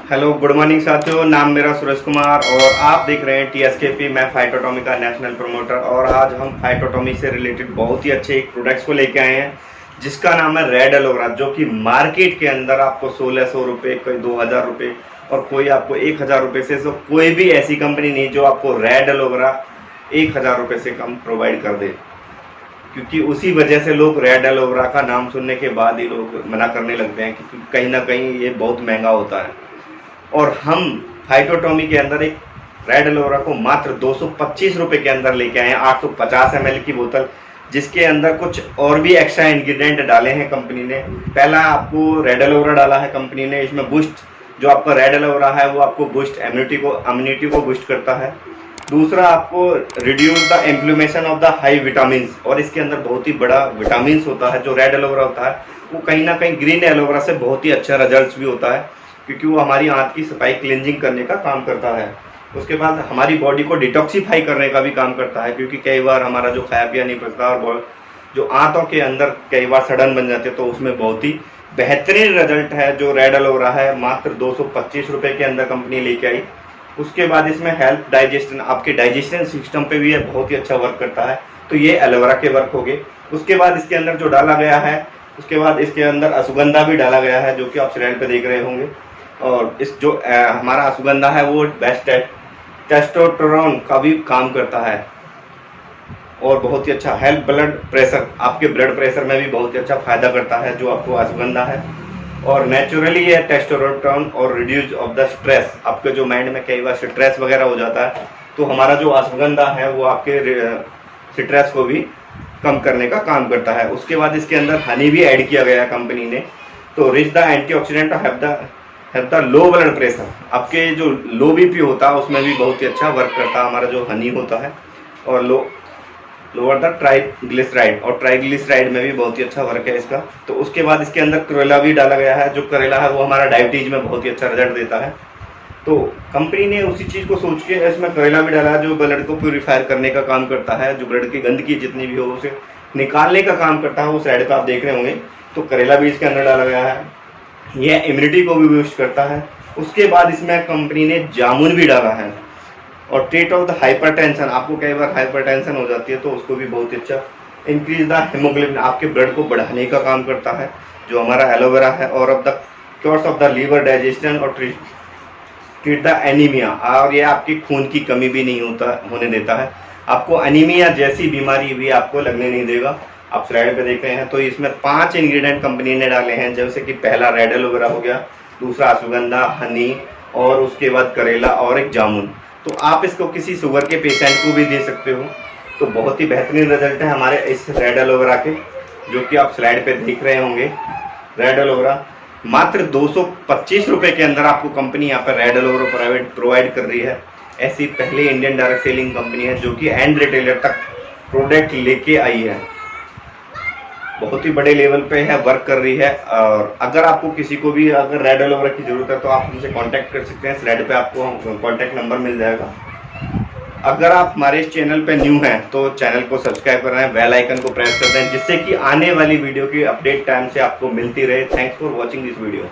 Hello good morning साथियों, नाम मेरा सुरेश कुमार और आप देख रहे हैं TSKP। मैं फाइटो एटॉमी का नेशनल प्रमोटर और आज हम फाइटो एटॉमी से रिलेटेड बहुत ही अच्छे एक प्रोडक्ट्स को लेके आए हैं जिसका नाम है रेड एलोवेरा, जो कि मार्केट के अंदर आपको 1600 रुपये, कोई 2000 रुपये और कोई आपको 1000 रुपये से, तो कोई भी ऐसी कंपनी नहीं जो आपको रेड एलोवेरा 1000 रुपये से कम प्रोवाइड कर दे। क्योंकि उसी वजह से लोग रेड एलोवेरा का नाम सुनने के बाद ही लोग मना करने लगते हैं, क्योंकि कहीं ना कहीं ये बहुत महंगा होता है। और हम फाइटो एटॉमी के अंदर एक रेड एलोवेरा को मात्र 225 रुपये के अंदर लेके आए हैं, 850 ml की बोतल, जिसके अंदर कुछ और भी एक्स्ट्रा इंग्रेडिएंट डाले हैं कंपनी ने। पहला आपको रेड एलोवेरा डाला है कंपनी ने, इसमें बूस्ट, जो आपका रेड एलोवेरा है वो आपको बूस्ट इम्यूनिटी को बूस्ट करता है। दूसरा आपको reduce the inflammation of the high vitamin, और इसके अंदर बहुत ही बड़ा विटामिन होता है। जो रेड एलोवेरा होता है वो कहीं ना कहीं ग्रीन एलोवेरा से बहुत ही अच्छा रिजल्ट भी होता है, क्योंकि वो हमारी आंत की सफाई क्लींजिंग करने का काम करता है। उसके बाद हमारी बॉडी को डिटॉक्सीफाई करने का भी काम करता है, क्योंकि कई बार हमारा जो खाया पिया नहीं पड़ता और जो आंतों के अंदर कई बार सड़न बन जाते हैं, तो उसमें बहुत ही बेहतरीन रिजल्ट है जो रेड एलोवेरा है। मात्र 225 रुपये के अंदर कंपनी लेके आई। उसके बाद इसमें हेल्थ डाइजेशन, आपके डाइजेशन सिस्टम पे भी ये बहुत ही अच्छा वर्क करता है, तो ये एलोवेरा के वर्क हो गए। उसके बाद इसके अंदर जो डाला गया है, उसके बाद इसके अंदर अश्वगंधा भी डाला गया है, जो कि आप स्लाइड पे देख रहे होंगे। और इस जो हमारा अश्वगंधा है वो बेस्ट टेस्टोस्टेरोन का भी काम करता है और बहुत ही अच्छा हेल्थ ब्लड प्रेशर, आपके ब्लड प्रेशर में भी बहुत ही अच्छा फायदा करता है जो आपको अश्वगंधा है। और नेचुरली ये टेस्टोस्टेरोन और रिड्यूस ऑफ द स्ट्रेस, आपके जो माइंड में कई बार स्ट्रेस वगैरह हो जाता है, तो हमारा जो अश्वगंधा है वो आपके स्ट्रेस को भी कम करने का काम करता है। उसके बाद इसके अंदर हनी भी ऐड किया गया है कंपनी ने। तो rich the antioxidant have the low blood pressure, आपके जो लो BP होता है उसमें भी बहुत ही अच्छा वर्क करता है हमारा जो हनी होता है। और लोअर द ट्राइग्लिसराइड, और ट्राइग्लिसराइड में भी बहुत ही अच्छा वर्क है इसका। तो उसके बाद इसके अंदर करेला भी डाला गया है। जो करेला है वो हमारा डायबिटीज में बहुत ही अच्छा रिजल्ट देता है। तो कंपनी ने उसी चीज़ को सोच के इसमें करेला भी डाला है, जो ब्लड को प्यूरीफायर करने का काम करता है, जो ब्लड की गंदगी जितनी भी हो उसे निकालने का काम करता है। वो साइड पर आप देख रहे होंगे, तो करेला भी इसके अंदर डाला गया है, यह इम्यूनिटी को भी बूस्ट करता है। उसके बाद इसमें कंपनी ने जामुन भी डाला है। और ट्रीट ऑफ द हाइपरटेंशन, आपको कई बार हाइपरटेंशन हो जाती है तो उसको भी बहुत अच्छा इंक्रीज द हेमोग्लोबिन, आपके ब्लड को बढ़ाने का काम करता है जो हमारा एलोवेरा है। और of the cures of the liver digestion और ट्रीट द एनीमिया, और ये आपकी खून की कमी भी नहीं होने देता है, आपको एनीमिया जैसी बीमारी भी आपको लगने नहीं देगा। आप स्लाइड पे देख रहे हैं, तो इसमें 5 इंग्रेडिएंट कंपनी ने डाले हैं, जैसे कि पहला रेड एलोवेरा हो गया, दूसरा अश्वगंधा, हनी, और उसके बाद करेला और एक जामुन। तो आप इसको किसी शुगर के पेशेंट को भी दे सकते हो। तो बहुत ही बेहतरीन रिजल्ट है हमारे इस रेड एलोवेरा के, जो कि आप स्लाइड पे देख रहे होंगे। रेड एलोवेरा मात्र 225 रुपये के अंदर आपको कंपनी यहाँ पर रेड एलोवेरा प्रोवाइड कर रही है। ऐसी पहली इंडियन डायरेक्ट सेलिंग कंपनी है जो कि एंड रिटेलर तक प्रोडक्ट लेके आई है, बहुत ही बड़े लेवल पे है, वर्क कर रही है। और अगर आपको किसी को भी अगर रेड एलोवेरा की ज़रूरत है तो आप हमसे कांटेक्ट कर सकते हैं। स्लाइड पे आपको कांटेक्ट नंबर मिल जाएगा। अगर आप हमारे इस चैनल पे न्यू हैं तो चैनल को सब्सक्राइब कर रहे हैं, बेल आइकन को प्रेस कर दें, जिससे कि आने वाली वीडियो की अपडेट टाइम से आपको मिलती रहे। Thanks for watching this video.